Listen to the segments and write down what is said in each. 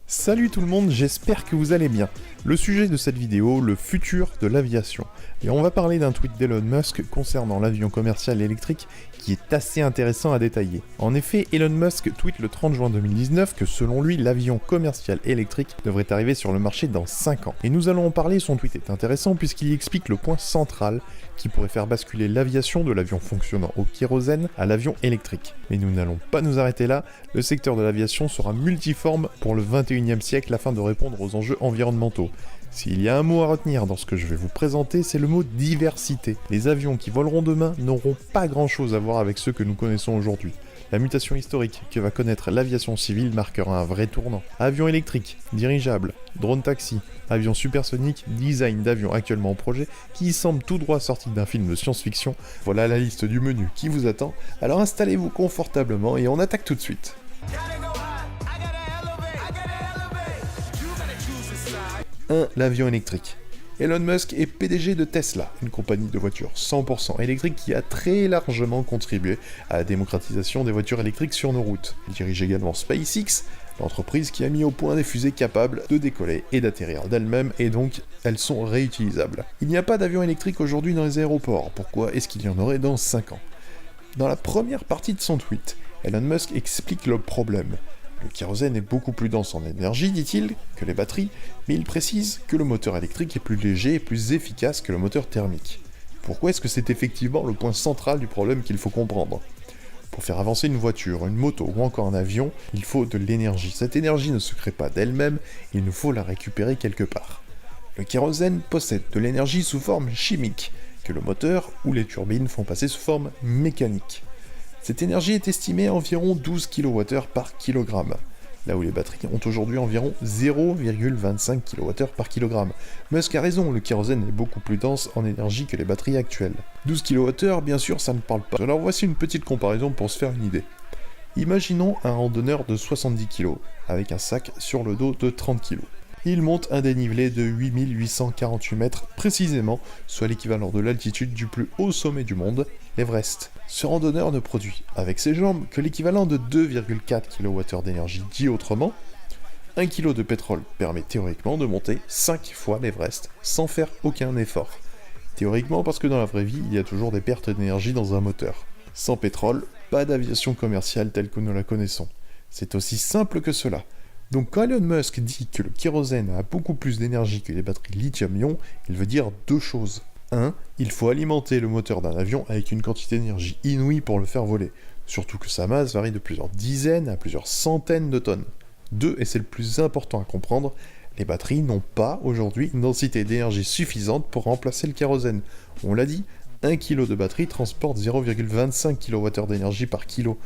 Salut tout le monde, j'espère que vous allez bien. Le sujet de cette vidéo, le futur de l'aviation. Et on va parler d'un tweet d'Elon Musk concernant l'avion commercial électrique qui est assez intéressant à détailler. En effet, Elon Musk tweet le 30 juin 2019 que selon lui, l'avion commercial électrique devrait arriver sur le marché dans 5 ans. Et nous allons en parler, son tweet est intéressant puisqu'il explique le point central qui pourrait faire basculer l'aviation de l'avion fonctionnant au kérosène à l'avion électrique. Mais nous n'allons pas nous arrêter là, le secteur de l'aviation sera multiforme pour le 21e siècle afin de répondre aux enjeux environnementaux. S'il y a un mot à retenir dans ce que je vais vous présenter, c'est le mot diversité. Les avions qui voleront demain n'auront pas grand chose à voir avec ceux que nous connaissons aujourd'hui. La mutation historique que va connaître l'aviation civile marquera un vrai tournant. Avions électriques, dirigeables, drone taxi, avions supersoniques, design d'avions actuellement en projet qui semble tout droit sorti d'un film de science-fiction. Voilà la liste du menu qui vous attend. Alors installez-vous confortablement et on attaque tout de suite. 1. L'avion électrique. Elon Musk est PDG de Tesla, une compagnie de voitures 100% électriques qui a très largement contribué à la démocratisation des voitures électriques sur nos routes. Il dirige également SpaceX, l'entreprise qui a mis au point des fusées capables de décoller et d'atterrir d'elles-mêmes, et donc elles sont réutilisables. Il n'y a pas d'avion électrique aujourd'hui dans les aéroports, pourquoi est-ce qu'il y en aurait dans 5 ans? Dans la première partie de son tweet, Elon Musk explique le problème. Le kérosène est beaucoup plus dense en énergie, dit-il, que les batteries, mais il précise que le moteur électrique est plus léger et plus efficace que le moteur thermique. Pourquoi est-ce que c'est effectivement le point central du problème qu'il faut comprendre? Pour faire avancer une voiture, une moto ou encore un avion, il faut de l'énergie. Cette énergie ne se crée pas d'elle-même, il nous faut la récupérer quelque part. Le kérosène possède de l'énergie sous forme chimique, que le moteur ou les turbines font passer sous forme mécanique. Cette énergie est estimée à environ 12 kWh par kilogramme, là où les batteries ont aujourd'hui environ 0,25 kWh par kilogramme. Musk a raison, le kérosène est beaucoup plus dense en énergie que les batteries actuelles. 12 kWh, bien sûr, ça ne parle pas. Alors voici une petite comparaison pour se faire une idée. Imaginons un randonneur de 70 kg, avec un sac sur le dos de 30 kg. Il monte un dénivelé de 8848 mètres précisément, soit l'équivalent de l'altitude du plus haut sommet du monde, l'Everest. Ce randonneur ne produit, avec ses jambes, que l'équivalent de 2,4 kWh d'énergie. Dit autrement, 1 kg de pétrole permet théoriquement de monter 5 fois l'Everest, sans faire aucun effort. Théoriquement parce que dans la vraie vie, il y a toujours des pertes d'énergie dans un moteur. Sans pétrole, pas d'aviation commerciale telle que nous la connaissons. C'est aussi simple que cela. Donc quand Elon Musk dit que le kérosène a beaucoup plus d'énergie que les batteries lithium-ion, il veut dire deux choses. 1. Il faut alimenter le moteur d'un avion avec une quantité d'énergie inouïe pour le faire voler, surtout que sa masse varie de plusieurs dizaines à plusieurs centaines de tonnes. 2. Et c'est le plus important à comprendre, les batteries n'ont pas aujourd'hui une densité d'énergie suffisante pour remplacer le kérosène. On l'a dit, 1 kg de batterie transporte 0,25 kWh d'énergie par kilo.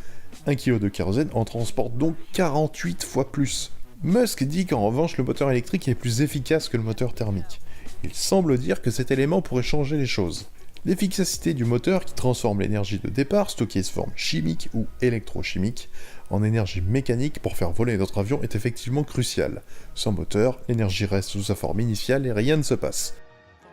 1 kg de kérosène en transporte donc 48 fois plus. Musk dit qu'en revanche le moteur électrique est plus efficace que le moteur thermique. Il semble dire que cet élément pourrait changer les choses. L'efficacité du moteur qui transforme l'énergie de départ, stockée sous forme chimique ou électrochimique, en énergie mécanique pour faire voler notre avion est effectivement cruciale. Sans moteur, l'énergie reste sous sa forme initiale et rien ne se passe.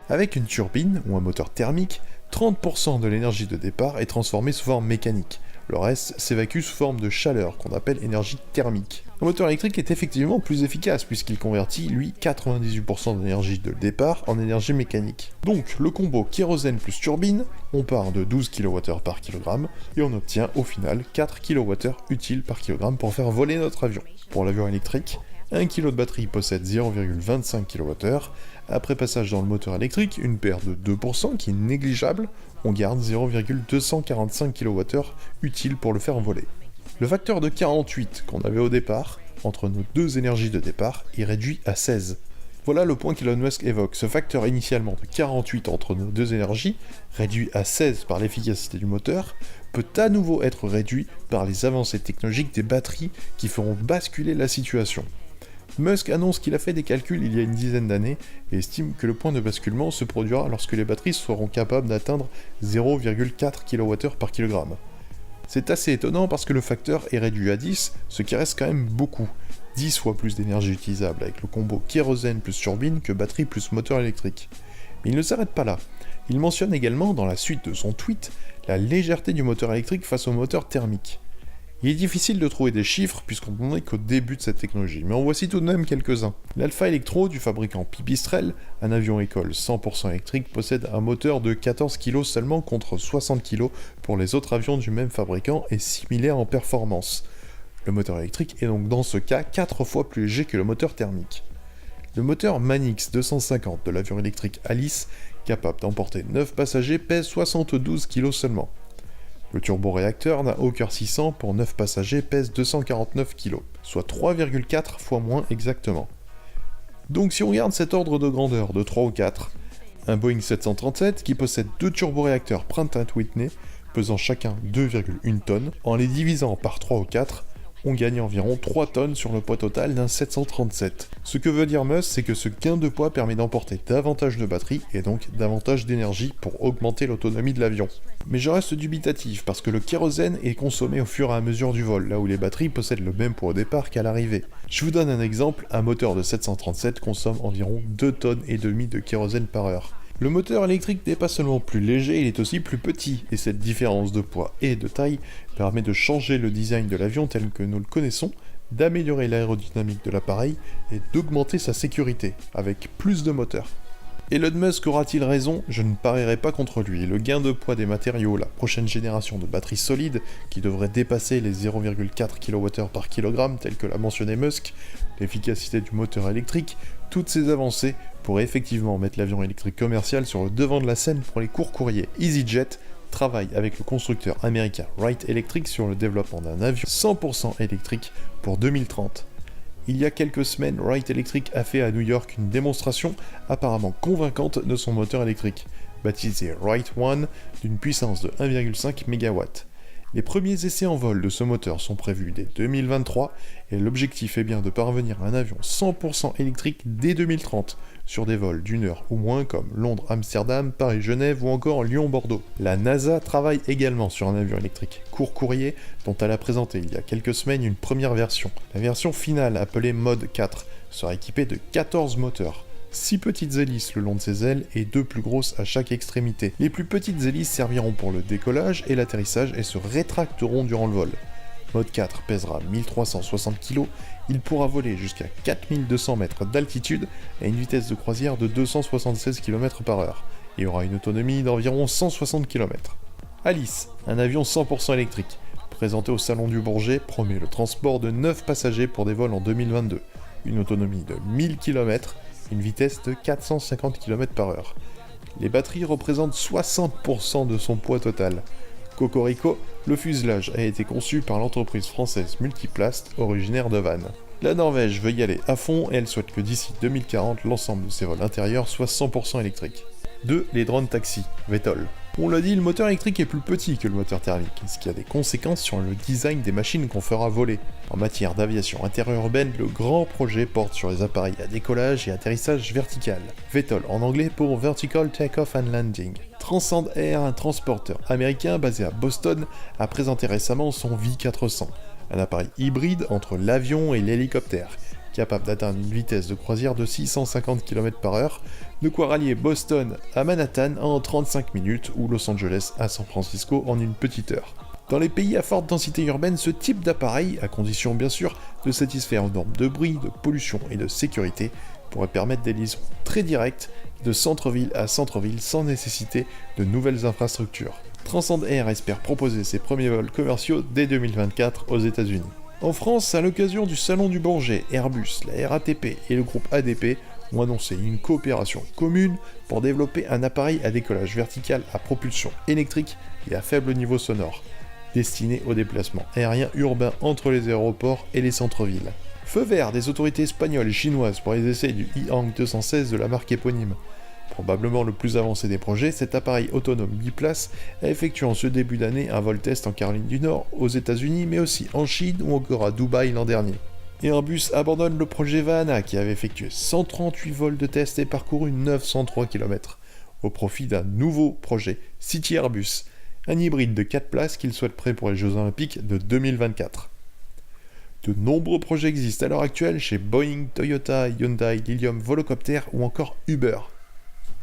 Avec une turbine ou un moteur thermique, 30% de l'énergie de départ est transformée sous forme mécanique. Le reste s'évacue sous forme de chaleur, qu'on appelle énergie thermique. Le moteur électrique est effectivement plus efficace, puisqu'il convertit, lui, 98% de l'énergie de départ en énergie mécanique. Donc, le combo kérosène plus turbine, on part de 12 kWh par kilogramme, et on obtient au final 4 kWh utiles par kilogramme pour faire voler notre avion. Pour l'avion électrique, 1 kg de batterie possède 0,25 kWh. Après passage dans le moteur électrique, une perte de 2% qui est négligeable, on garde 0,245 kWh utile pour le faire voler. Le facteur de 48 qu'on avait au départ, entre nos deux énergies de départ, est réduit à 16. Voilà le point qu'Elon Musk évoque. Ce facteur initialement de 48 entre nos deux énergies, réduit à 16 par l'efficacité du moteur, peut à nouveau être réduit par les avancées technologiques des batteries qui feront basculer la situation. Musk annonce qu'il a fait des calculs il y a une dizaine d'années et estime que le point de basculement se produira lorsque les batteries seront capables d'atteindre 0,4 kWh par kilogramme. C'est assez étonnant parce que le facteur est réduit à 10, ce qui reste quand même beaucoup. 10 fois plus d'énergie utilisable avec le combo kérosène plus turbine que batterie plus moteur électrique. Mais il ne s'arrête pas là. Il mentionne également dans la suite de son tweet la légèreté du moteur électrique face au moteur thermique. Il est difficile de trouver des chiffres puisqu'on n'en est qu'au début de cette technologie, mais en voici tout de même quelques-uns. L'Alpha Electro du fabricant Pipistrel, un avion école 100% électrique, possède un moteur de 14 kg seulement contre 60 kg pour les autres avions du même fabricant et similaire en performance. Le moteur électrique est donc dans ce cas 4 fois plus léger que le moteur thermique. Le moteur Manix 250 de l'avion électrique Alice, capable d'emporter 9 passagers, pèse 72 kg seulement. Le turboréacteur d'un Hawker 600 pour 9 passagers pèse 249 kg, soit 3,4 fois moins exactement. Donc si on regarde cet ordre de grandeur de 3 ou 4, un Boeing 737 qui possède 2 turboréacteurs Pratt & Whitney, pesant chacun 2,1 tonnes, en les divisant par 3 ou 4, on gagne environ 3 tonnes sur le poids total d'un 737. Ce que veut dire Musk, c'est que ce gain de poids permet d'emporter davantage de batterie et donc davantage d'énergie pour augmenter l'autonomie de l'avion. Mais je reste dubitatif parce que le kérosène est consommé au fur et à mesure du vol, là où les batteries possèdent le même poids au départ qu'à l'arrivée. Je vous donne un exemple, un moteur de 737 consomme environ 2 tonnes et demie de kérosène par heure. Le moteur électrique n'est pas seulement plus léger, il est aussi plus petit, et cette différence de poids et de taille permet de changer le design de l'avion tel que nous le connaissons, d'améliorer l'aérodynamique de l'appareil et d'augmenter sa sécurité, avec plus de moteurs. Elon Musk aura-t-il raison? Je ne parierai pas contre lui. Le gain de poids des matériaux, la prochaine génération de batteries solides, qui devrait dépasser les 0,4 kWh par kilogramme, tel que l'a mentionné Musk, l'efficacité du moteur électrique, toutes ces avancées pourraient effectivement mettre l'avion électrique commercial sur le devant de la scène pour les courts courriers. EasyJet travaille avec le constructeur américain Wright Electric sur le développement d'un avion 100% électrique pour 2030. Il y a quelques semaines, Wright Electric a fait à New York une démonstration apparemment convaincante de son moteur électrique, baptisé Wright One, d'une puissance de 1,5 MW. Les premiers essais en vol de ce moteur sont prévus dès 2023, et l'objectif est bien de parvenir à un avion 100% électrique dès 2030, sur des vols d'une heure ou moins comme Londres-Amsterdam, Paris-Genève ou encore Lyon-Bordeaux. La NASA travaille également sur un avion électrique court courrier dont elle a présenté il y a quelques semaines une première version. La version finale, appelée Mode 4, sera équipée de 14 moteurs. 6 petites hélices le long de ses ailes et 2 plus grosses à chaque extrémité. Les plus petites hélices serviront pour le décollage et l'atterrissage et se rétracteront durant le vol. Mode 4 pèsera 1360 kg, il pourra voler jusqu'à 4200 mètres d'altitude à une vitesse de croisière de 276 km/h et aura une autonomie d'environ 160 km. Alice, un avion 100% électrique, présenté au Salon du Bourget, promet le transport de 9 passagers pour des vols en 2022, une autonomie de 1000 km, une vitesse de 450 km/h. Les batteries représentent 60% de son poids total. Cocorico, le fuselage a été conçu par l'entreprise française Multiplast, originaire de Vannes. La Norvège veut y aller à fond et elle souhaite que d'ici 2040, l'ensemble de ses vols intérieurs soit 100% électriques. 2. Les drones taxis, VTOL. On l'a dit, le moteur électrique est plus petit que le moteur thermique, ce qui a des conséquences sur le design des machines qu'on fera voler. En matière d'aviation interurbaine, le grand projet porte sur les appareils à décollage et atterrissage vertical. VTOL en anglais pour Vertical Takeoff and Landing. Transcend Air, un transporteur américain basé à Boston, a présenté récemment son V400, un appareil hybride entre l'avion et l'hélicoptère, capable d'atteindre une vitesse de croisière de 650 km/h, de quoi rallier Boston à Manhattan en 35 minutes ou Los Angeles à San Francisco en une petite heure. Dans les pays à forte densité urbaine, ce type d'appareil, à condition bien sûr de satisfaire aux normes de bruit, de pollution et de sécurité, pourrait permettre des liaisons très directes de centre-ville à centre-ville sans nécessiter de nouvelles infrastructures. Transcend Air espère proposer ses premiers vols commerciaux dès 2024 aux États-Unis. En France, à l'occasion du Salon du Bourget, Airbus, la RATP et le groupe ADP ont annoncé une coopération commune pour développer un appareil à décollage vertical à propulsion électrique et à faible niveau sonore, destiné au déplacement aérien urbain entre les aéroports et les centres-villes. Feu vert des autorités espagnoles et chinoises pour les essais du E-Hang 216 de la marque éponyme. Probablement le plus avancé des projets, cet appareil autonome biplace a effectué en ce début d'année un vol test en Caroline du Nord, aux États-Unis, mais aussi en Chine ou encore à Dubaï l'an dernier. Airbus abandonne le projet Vahana qui avait effectué 138 vols de test et parcouru 903 km, au profit d'un nouveau projet, City Airbus, un hybride de 4 places qu'il souhaite prêt pour les Jeux Olympiques de 2024. De nombreux projets existent à l'heure actuelle chez Boeing, Toyota, Hyundai, Lilium Volocopter ou encore Uber.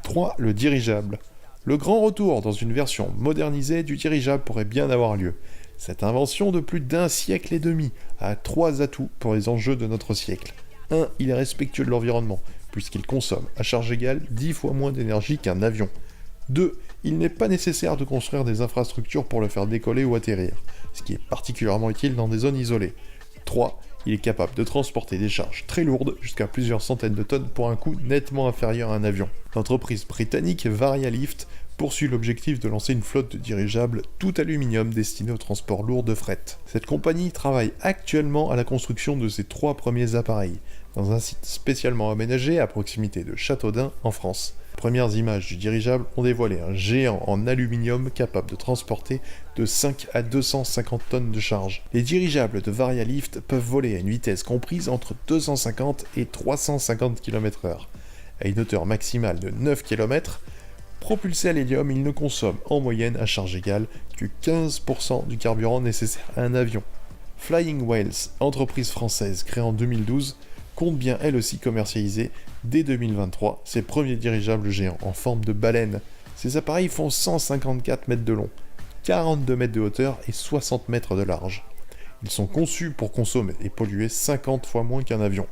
3. Le dirigeable. Le grand retour dans une version modernisée du dirigeable pourrait bien avoir lieu. Cette invention de plus d'un siècle et demi a 3 atouts pour les enjeux de notre siècle. 1. Il est respectueux de l'environnement, puisqu'il consomme, à charge égale, 10 fois moins d'énergie qu'un avion. 2. Il n'est pas nécessaire de construire des infrastructures pour le faire décoller ou atterrir, ce qui est particulièrement utile dans des zones isolées. 3. Il est capable de transporter des charges très lourdes, jusqu'à plusieurs centaines de tonnes pour un coût nettement inférieur à un avion. L'entreprise britannique Varialift poursuit l'objectif de lancer une flotte de dirigeables tout aluminium destinés au transport lourd de fret. Cette compagnie travaille actuellement à la construction de ses 3 premiers appareils, dans un site spécialement aménagé à proximité de Châteaudun, en France. Les premières images du dirigeable ont dévoilé un géant en aluminium capable de transporter de 5 à 250 tonnes de charge. Les dirigeables de Varialift peuvent voler à une vitesse comprise entre 250 et 350 km/h. À une hauteur maximale de 9 km, propulsé à l'hélium, il ne consomme en moyenne à charge égale que 15% du carburant nécessaire à un avion. Flying Whales, entreprise française créée en 2012, compte bien elle aussi commercialiser dès 2023 ses premiers dirigeables géants en forme de baleine. Ces appareils font 154 mètres de long, 42 mètres de hauteur et 60 mètres de large. Ils sont conçus pour consommer et polluer 50 fois moins qu'un avion.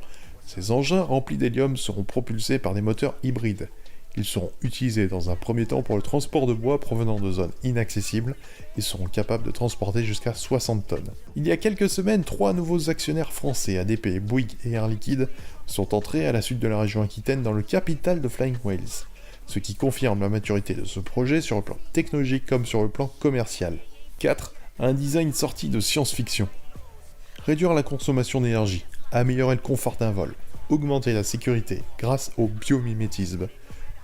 Ces engins remplis d'hélium seront propulsés par des moteurs hybrides. Ils seront utilisés dans un premier temps pour le transport de bois provenant de zones inaccessibles et seront capables de transporter jusqu'à 60 tonnes. Il y a quelques semaines, 3 nouveaux actionnaires français, ADP, Bouygues et Air Liquide, sont entrés à la suite de la région Aquitaine dans le capital de Flying Whales, ce qui confirme la maturité de ce projet sur le plan technologique comme sur le plan commercial. 4. Un design sorti de science-fiction. Réduire la consommation d'énergie, améliorer le confort d'un vol, augmenter la sécurité grâce au biomimétisme.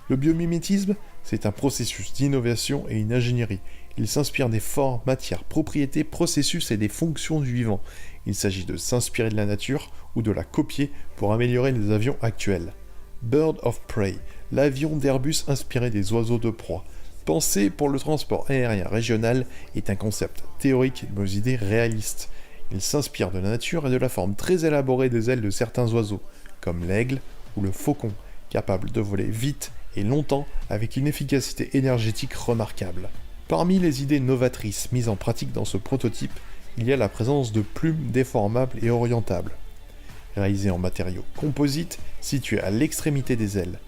Le biomimétisme, c'est un processus d'innovation et une ingénierie. Il s'inspire des formes, matières, propriétés, processus et des fonctions du vivant. Il s'agit de s'inspirer de la nature ou de la copier pour améliorer les avions actuels. Bird of Prey, l'avion d'Airbus inspiré des oiseaux de proie. Pensé pour le transport aérien régional, est un concept théorique mais aux idées réalistes. Il s'inspire de la nature et de la forme très élaborée des ailes de certains oiseaux, comme l'aigle ou le faucon, capable de voler vite et longtemps avec une efficacité énergétique remarquable. Parmi les idées novatrices mises en pratique dans ce prototype, il y a la présence de plumes déformables et orientables. Réalisé en matériaux composites situés à l'extrémité des ailes.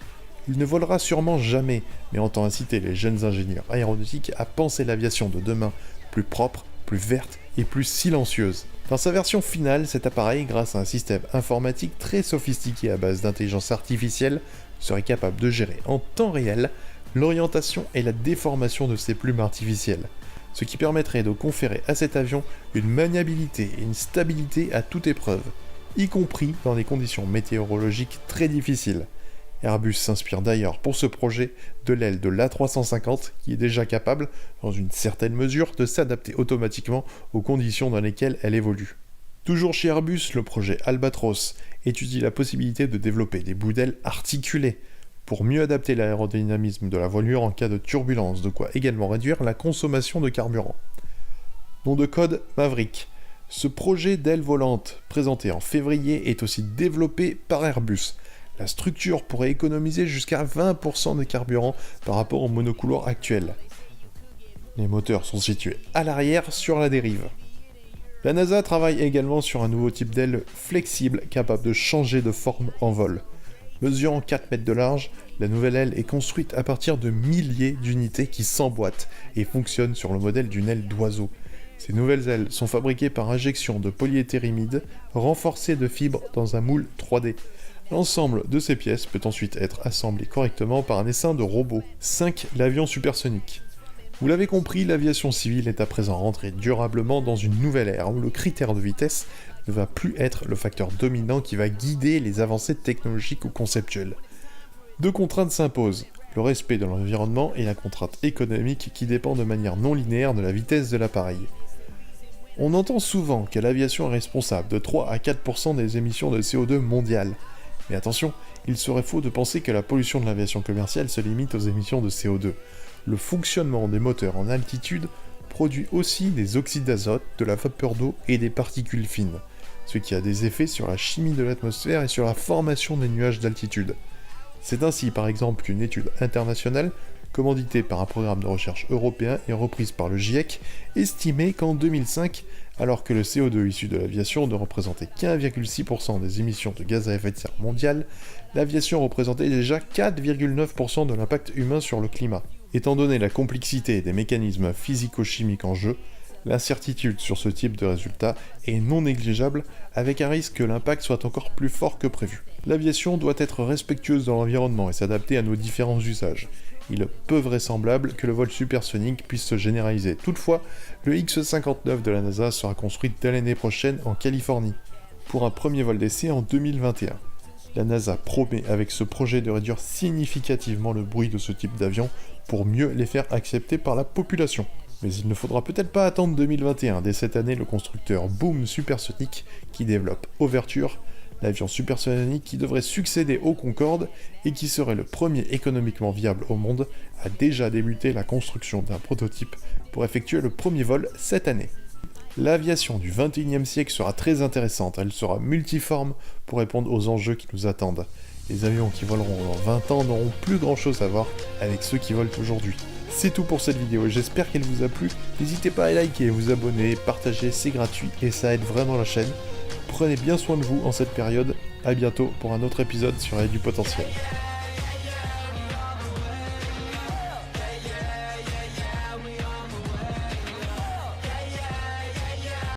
Il ne volera sûrement jamais, mais entend inciter les jeunes ingénieurs aéronautiques à penser l'aviation de demain plus propre, plus verte et plus silencieuse. Dans sa version finale, cet appareil, grâce à un système informatique très sophistiqué à base d'intelligence artificielle, serait capable de gérer en temps réel l'orientation et la déformation de ses plumes artificielles, ce qui permettrait de conférer à cet avion une maniabilité et une stabilité à toute épreuve, y compris dans des conditions météorologiques très difficiles. Airbus s'inspire d'ailleurs pour ce projet de l'aile de l'A350 qui est déjà capable, dans une certaine mesure, de s'adapter automatiquement aux conditions dans lesquelles elle évolue. Toujours chez Airbus, le projet Albatros étudie la possibilité de développer des bouts d'ailes articulés pour mieux adapter l'aérodynamisme de la voilure en cas de turbulence, de quoi également réduire la consommation de carburant. Nom de code Maverick. Ce projet d'aile volante, présenté en février, est aussi développé par Airbus. La structure pourrait économiser jusqu'à 20% de carburant par rapport au monocouloir actuel. Les moteurs sont situés à l'arrière sur la dérive. La NASA travaille également sur un nouveau type d'aile flexible capable de changer de forme en vol. Mesurant 4 mètres de large, la nouvelle aile est construite à partir de milliers d'unités qui s'emboîtent et fonctionnent sur le modèle d'une aile d'oiseau. Ces nouvelles ailes sont fabriquées par injection de polyéthérimide renforcées de fibres dans un moule 3D. L'ensemble de ces pièces peut ensuite être assemblé correctement par un essaim de robots. 5. L'avion supersonique. Vous l'avez compris, l'aviation civile est à présent rentrée durablement dans une nouvelle ère où le critère de vitesse ne va plus être le facteur dominant qui va guider les avancées technologiques ou conceptuelles. 2 contraintes s'imposent, le respect de l'environnement et la contrainte économique qui dépend de manière non linéaire de la vitesse de l'appareil. On entend souvent que l'aviation est responsable de 3 à 4% des émissions de CO2 mondiales. Mais attention, il serait faux de penser que la pollution de l'aviation commerciale se limite aux émissions de CO2. Le fonctionnement des moteurs en altitude produit aussi des oxydes d'azote, de la vapeur d'eau et des particules fines, ce qui a des effets sur la chimie de l'atmosphère et sur la formation des nuages d'altitude. C'est ainsi par exemple qu'une étude internationale commanditée par un programme de recherche européen et reprise par le GIEC, estimait qu'en 2005, alors que le CO2 issu de l'aviation ne représentait qu'1,6% des émissions de gaz à effet de serre mondiales, l'aviation représentait déjà 4,9% de l'impact humain sur le climat. Étant donné la complexité des mécanismes physico-chimiques en jeu, l'incertitude sur ce type de résultat est non négligeable, avec un risque que l'impact soit encore plus fort que prévu. L'aviation doit être respectueuse de l'environnement et s'adapter à nos différents usages. Il est peu vraisemblable que le vol supersonique puisse se généraliser. Toutefois, le X-59 de la NASA sera construit dès l'année prochaine en Californie, pour un premier vol d'essai en 2021. La NASA promet avec ce projet de réduire significativement le bruit de ce type d'avion pour mieux les faire accepter par la population. Mais il ne faudra peut-être pas attendre 2021. Dès cette année, le constructeur Boom Supersonic, qui développe Overture, l'avion supersonique qui devrait succéder au Concorde et qui serait le premier économiquement viable au monde, a déjà débuté la construction d'un prototype pour effectuer le premier vol cette année. L'aviation du XXIe siècle sera très intéressante, elle sera multiforme pour répondre aux enjeux qui nous attendent. Les avions qui voleront dans 20 ans n'auront plus grand chose à voir avec ceux qui volent aujourd'hui. C'est tout pour cette vidéo, j'espère qu'elle vous a plu. N'hésitez pas à liker, vous abonner, partager, c'est gratuit et ça aide vraiment la chaîne. Prenez bien soin de vous en cette période, à bientôt pour un autre épisode sur Ayez du potentiel.